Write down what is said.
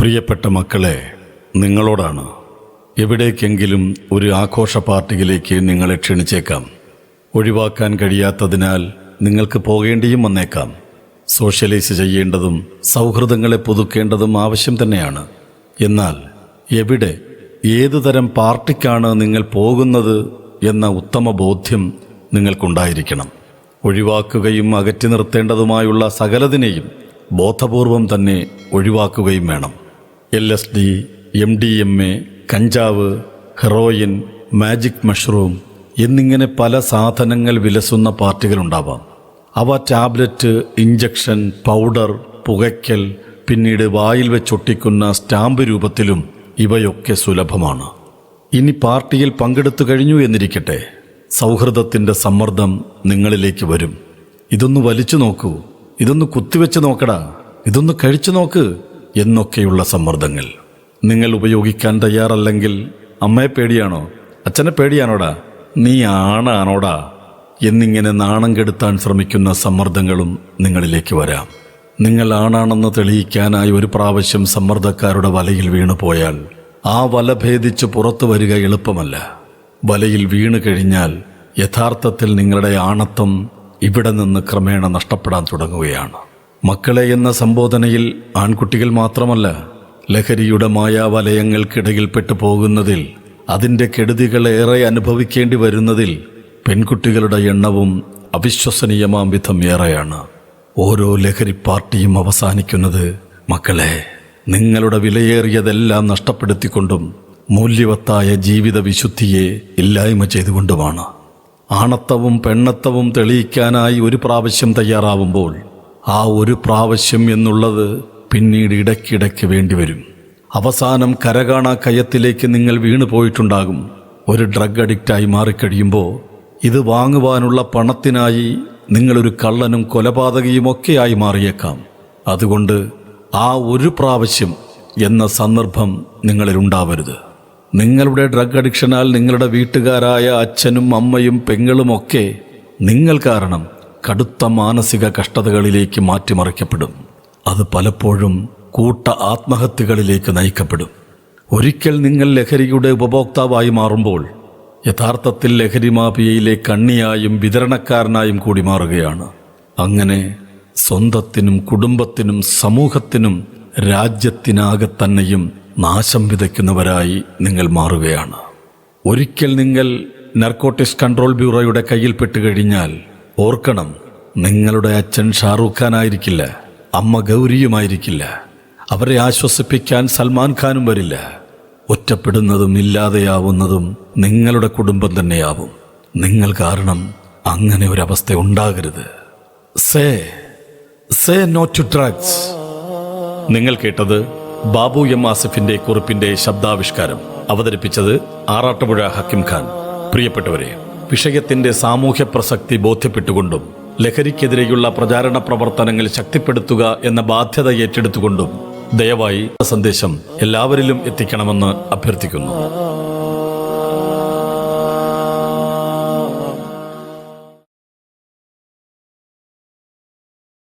പ്രിയപ്പെട്ട മക്കളെ, നിങ്ങളോടാണ്. എവിടേക്കെങ്കിലും ഒരു ആഘോഷ പാർട്ടിയിലേക്ക് നിങ്ങളെ ക്ഷണിച്ചേക്കാം. ഒഴിവാക്കാൻ കഴിയാത്തതിനാൽ നിങ്ങൾക്ക് പോകേണ്ടിയും വന്നേക്കാം. സോഷ്യലൈസ് ചെയ്യേണ്ടതും സൗഹൃദങ്ങളെ പുതുക്കേണ്ടതും ആവശ്യം തന്നെയാണ്. എന്നാൽ എവിടെ, ഏതുതരം പാർട്ടിക്കാണ് നിങ്ങൾ പോകുന്നത് എന്ന ഉത്തമ ബോധ്യം നിങ്ങൾക്കുണ്ടായിരിക്കണം. ഒഴിവാക്കുകയും അകറ്റി നിർത്തേണ്ടതുമായുള്ള സകലതിനെയും ബോധപൂർവം തന്നെ ഒഴിവാക്കുകയും വേണം. LSD, MDMA, കഞ്ചാവ്, ഹെറോയിൻ, മാജിക് മഷ്റൂം എന്നിങ്ങനെ പല സാധനങ്ങൾ വിലസുന്ന പാർട്ടികളുണ്ടാവാം. അവ ടാബ്ലറ്റ്, ഇഞ്ചക്ഷൻ, പൗഡർ, പുകയ്ക്കൽ, പിന്നീട് വായിൽ വെച്ചൊട്ടിക്കുന്ന സ്റ്റാമ്പ് രൂപത്തിലും ഇവയൊക്കെ സുലഭമാണ്. ഇനി പാർട്ടിയിൽ പങ്കെടുത്തു കഴിഞ്ഞു എന്നിരിക്കട്ടെ, സൗഹൃദത്തിൻ്റെ സമ്മർദ്ദം നിങ്ങളിലേക്ക് വരും. ഇതൊന്ന് വലിച്ചു നോക്കൂ, ഇതൊന്ന് കുത്തിവെച്ച് നോക്കടാ, ഇതൊന്ന് കഴിച്ചു നോക്ക് എന്നൊക്കെയുള്ള സമ്മർദ്ദങ്ങൾ. നിങ്ങൾ ഉപയോഗിക്കാൻ തയ്യാറല്ലെങ്കിൽ അമ്മയെ പേടിയാണോ, അച്ഛനെ പേടിയാണോടാ, നീ ആണാണോടാ എന്നിങ്ങനെ നാണം കെടുത്താൻ ശ്രമിക്കുന്ന സമ്മർദ്ദങ്ങളും നിങ്ങളിലേക്ക് വരാം. നിങ്ങൾ ആണാണെന്ന് തെളിയിക്കാനായി ഒരു പ്രാവശ്യം സമ്മർദ്ദക്കാരുടെ വലയിൽ വീണുപോയാൽ ആ വല ഭേദിച്ച് പുറത്തു വരിക എളുപ്പമല്ല. വലയിൽ വീണു കഴിഞ്ഞാൽ യഥാർത്ഥത്തിൽ നിങ്ങളുടെ ആണത്വം ഇവിടെ നിന്ന് ക്രമേണ നഷ്ടപ്പെടാൻ തുടങ്ങുകയാണ്. മക്കളെ എന്ന സംബോധനയിൽ ആൺകുട്ടികൾ മാത്രമല്ല, ലഹരിയുടെ മായാവലയങ്ങൾക്കിടയിൽപ്പെട്ടു പോകുന്നതിൽ, അതിൻ്റെ കെടുതികളേറെ അനുഭവിക്കേണ്ടി വരുന്നതിൽ പെൺകുട്ടികളുടെ എണ്ണവും അവിശ്വസനീയമാം വിധം ഏറെയാണ്. ഓരോ ലഹരി പാർട്ടിയും അവസാനിക്കുന്നത് മക്കളെ നിങ്ങളുടെ വിലയേറിയതെല്ലാം നഷ്ടപ്പെടുത്തിക്കൊണ്ടും മൂല്യവത്തായ ജീവിത വിശുദ്ധിയെ ഇല്ലായ്മ ചെയ്തുകൊണ്ടുമാണ്. ആണത്തവും പെണ്ണത്തവും തെളിയിക്കാനായി ഒരു പ്രാവശ്യം തയ്യാറാവുമ്പോൾ ആ ഒരു പ്രാവശ്യം എന്നുള്ളത് പിന്നീട് ഇടയ്ക്കിടയ്ക്ക് വേണ്ടിവരും. അവസാനം കരകാണാ കയത്തിലേക്ക് നിങ്ങൾ വീണു പോയിട്ടുണ്ടാകും. ഒരു ഡ്രഗ് അഡിക്റ്റായി മാറിക്കഴിയുമ്പോൾ ഇത് വാങ്ങുവാനുള്ള പണത്തിനായി നിങ്ങളൊരു കള്ളനും കൊലപാതകിയുമൊക്കെയായി മാറിയേക്കാം. അതുകൊണ്ട് ആ ഒരു പ്രാവശ്യം എന്ന സന്ദർഭം നിങ്ങളിലുണ്ടാവരുത്. നിങ്ങളുടെ ഡ്രഗ് അഡിക്ഷനാൽ നിങ്ങളുടെ വീട്ടുകാരായ അച്ഛനും അമ്മയും പെങ്ങളുമൊക്കെ നിങ്ങൾ കാരണം കടുത്ത മാനസിക കഷ്ടതകളിലേക്ക് മാറ്റിമറിക്കപ്പെടും. അത് പലപ്പോഴും കൂട്ട ആത്മഹത്യകളിലേക്ക് നയിക്കപ്പെടും. ഒരിക്കൽ നിങ്ങൾ ലഹരിയുടെ ഉപഭോക്താവായി മാറുമ്പോൾ യഥാർത്ഥത്തിൽ ലഹരി മാഫിയയിലെ കണ്ണിയായും വിതരണക്കാരനായും കൂടി മാറുകയാണ്. അങ്ങനെ സ്വന്തത്തിനും കുടുംബത്തിനും സമൂഹത്തിനും രാജ്യത്തിനാകെ തന്നെയും നാശം വിതയ്ക്കുന്നവരായി നിങ്ങൾ മാറുകയാണ്. ഒരിക്കൽ നിങ്ങൾ നർക്കോട്ടിക്സ് കൺട്രോൾ ബ്യൂറോയുടെ കയ്യിൽപ്പെട്ട് കഴിഞ്ഞാൽ ഓർക്കണം, നിങ്ങളുടെ അച്ഛൻ ഷാറൂഖ് ഖാൻ ആയിരിക്കില്ല, അമ്മ ഗൗരിയുമായിരിക്കില്ല, അവരെ ആശ്വസിപ്പിക്കാൻ സൽമാൻ ഖാനും വരില്ല. ഒറ്റപ്പെടുന്നതും ഇല്ലാതെയാവുന്നതും നിങ്ങളുടെ കുടുംബം തന്നെയാവും. നിങ്ങൾ കാരണം അങ്ങനെ ഒരവസ്ഥ ഉണ്ടാകരുത്. Say no to drugs. നിങ്ങൾ കേട്ടത് ബാബു എം ആസിഫിന്റെ കുറിപ്പിന്റെ ശബ്ദാവിഷ്കാരം. അവതരിപ്പിച്ചത് ആറാട്ടുപുഴ ഹക്കിം ഖാൻ. പ്രിയപ്പെട്ടവരെ, വിഷയത്തിന്റെ സാമൂഹ്യ പ്രസക്തി ബോധ്യപ്പെട്ടുകൊണ്ടും ലഹരിക്കെതിരെയുള്ള പ്രചാരണ പ്രവർത്തനങ്ങൾ ശക്തിപ്പെടുത്തുക എന്ന ബാധ്യത ഏറ്റെടുത്തുകൊണ്ടും ദയവായി സന്ദേശം എല്ലാവരിലും എത്തിക്കണമെന്ന് അഭ്യർത്ഥിക്കുന്നു.